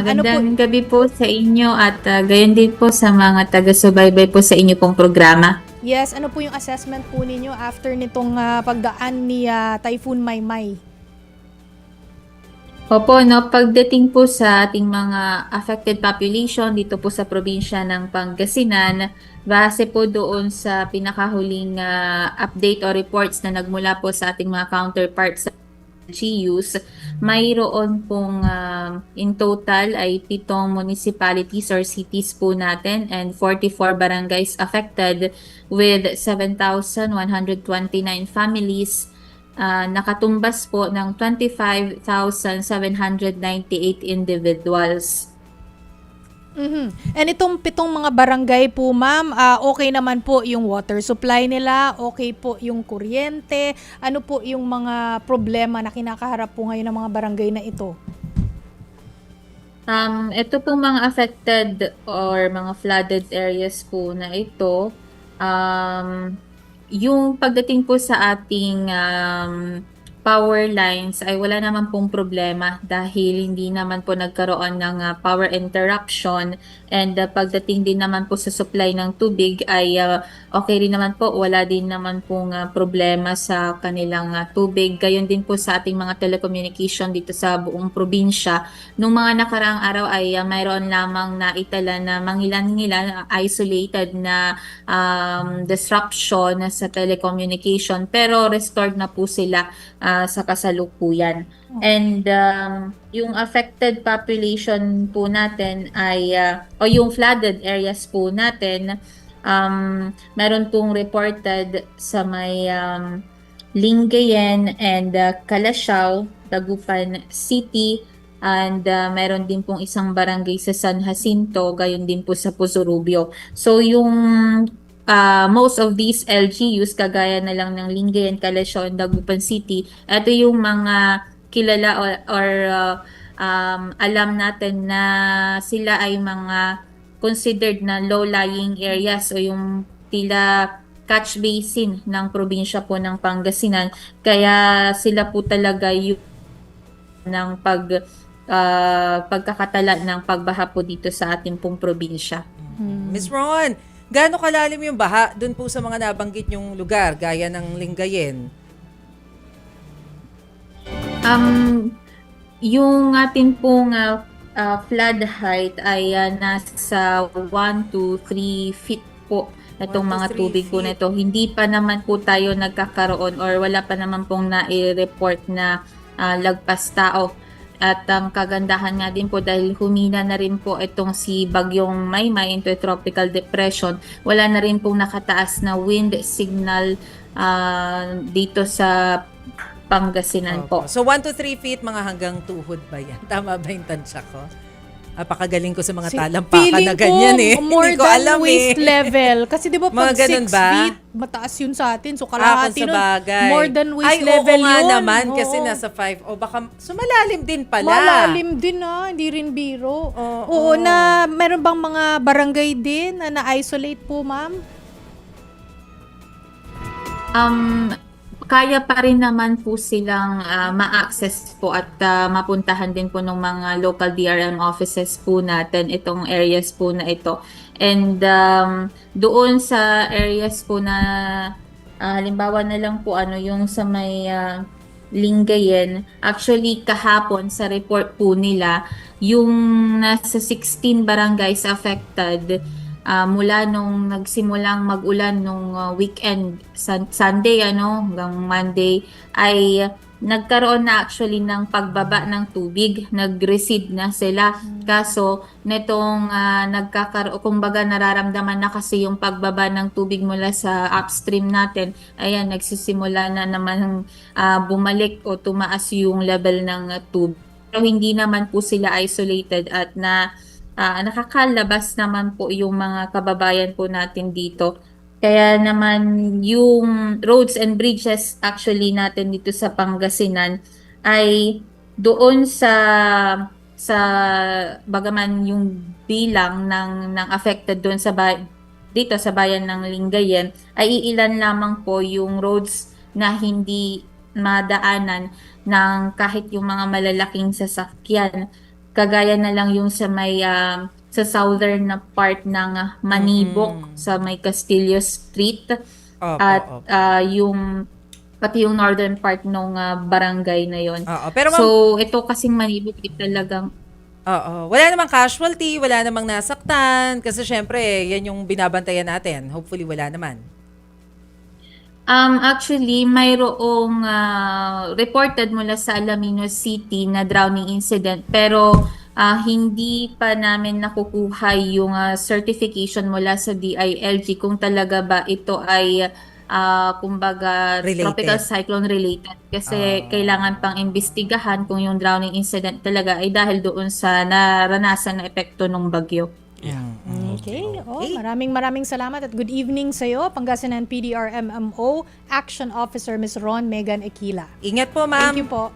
Ano po Magandang gabi po sa inyo at gayon din po sa mga taga-subaybay po sa inyo pong programa. yes, ano po yung assessment po ninyo after nitong pagdaan ni Typhoon Maymay? Opo, no, pagdating po sa ating mga affected population dito po sa probinsya ng Pangasinan, base po doon sa pinakahuling update o reports na nagmula po sa ating mga counterparts sa LGUs, mayroon pong in total ay 7 municipalities or cities po natin and 44 barangays affected with 7,129 families. Nakatumbas po ng 25,798 individuals. And itong 7 mga barangay po, ma'am, okay naman po yung water supply nila, okay po yung kuryente, ano po yung mga problema na kinakaharap po ngayon ng mga barangay na ito? Ito pong mga affected or mga flooded areas po na ito, yung pagdating po sa ating power lines ay wala naman pong problema dahil hindi naman po nagkaroon ng power interruption and pagdating din naman po sa supply ng tubig ay okay rin naman po, wala din naman pong problema sa kanilang tubig. Gayon din po sa ating mga telecommunication dito sa buong probinsya. Nung mga nakaraang araw ay mayroon lamang naitala na mangilan-ngilan isolated na disruption sa telecommunication pero restored na po sila sa kasalukuyan. And yung affected population po natin ay o yung flooded areas po natin, meron pong reported sa may Lingayen and Calasiao, Dagupan City, and meron din pong isang barangay sa San Jacinto, gayon din po sa Pusurubio. So yung most of these LGUs, kagaya na lang ng Lingayen, Calasiao, and Dagupan City, ito yung mga kilala or alam natin na sila ay mga considered na low-lying areas o yung tila catch basin ng probinsya po ng Pangasinan. Kaya sila po talaga yung ng pagkakatala ng pagbaha po dito sa ating pong probinsya. Miss Ron, gaano kalalim yung baha dun po sa mga nabanggit yung lugar gaya ng Lingayen? Yung atin pong flood height ay nasa 1 to 3 feet po itong 1 to mga 3 tubig po feet. nito. Hindi pa naman po tayo nagkakaroon or wala pa naman pong nai-report na lagpas tao. At ang kagandahan nga din po dahil humina na rin po itong si Bagyong Maymay into a tropical depression, wala na rin pong nakataas na wind signal dito sa Pangasinan po. So 1 to 3 feet, mga hanggang tuhod ba yan? Tama ba yung tansya ko? Napakagaling ko sa mga talampakan Feeling na ganyan ko more Hindi ko than alam waist level. Kasi di ba Mga pag 6 ganun ba? feet, mataas yun sa atin. So Kung kalahati sa nun, bagay. more than waist Ay, level oo nga yun. naman kasi Oo. nasa 5. O baka sumalalim din pala. Malalim din hindi rin biro. Oo, na meron bang mga barangay din na na-isolate po, ma'am? Kaya pa rin naman po silang ma-access po at mapuntahan din po ng mga local DRM offices po natin itong areas po na ito. And doon sa areas po na halimbawa na lang po yung sa may Lingayen, actually kahapon sa report po nila, yung nasa 16 barangays affected mula nung nagsimulang mag-ulan nung weekend, Sunday hanggang Monday, ay nagkaroon na actually ng pagbaba ng tubig, nag-recede na sila. Kaso netong kumbaga nararamdaman na kasi yung pagbaba ng tubig mula sa upstream natin, ayan nagsisimula na naman bumalik o tumaas yung level ng tubig. Pero hindi naman po sila isolated at nakakalabas naman po yung mga kababayan po natin dito. Kaya naman yung roads and bridges actually natin dito sa Pangasinan ay doon sa bagaman yung bilang ng affected doon dito sa bayan ng Lingayen ay iilan lamang po yung roads na hindi madaanan ng kahit yung mga malalaking sasakyan. kagaya na lang yung sa may sa southern na part ng Manibok, sa may Castillo Street, Opo, at opo. yung pati yung northern part ng barangay na yon. Oo, pero ma'am, So ito kasing Manibok talagang oo, wala namang casualty, wala namang nasaktan kasi syempre yan yung binabantayan natin. Hopefully wala naman. Actually, mayroong reported mula sa Alaminos City na drowning incident, pero hindi pa namin nakukuha yung certification mula sa DILG kung talaga ba ito ay kumbaga Related. tropical cyclone related, kasi kailangan pang imbestigahan kung yung drowning incident talaga ay dahil doon sa naranasan na epekto ng bagyo. Okay. Oh, maraming salamat at good evening sa iyo, Pangasinan PDRMMO Action Officer Ms. Ron Megan Aquila. Ingat po, ma'am. Thank you po.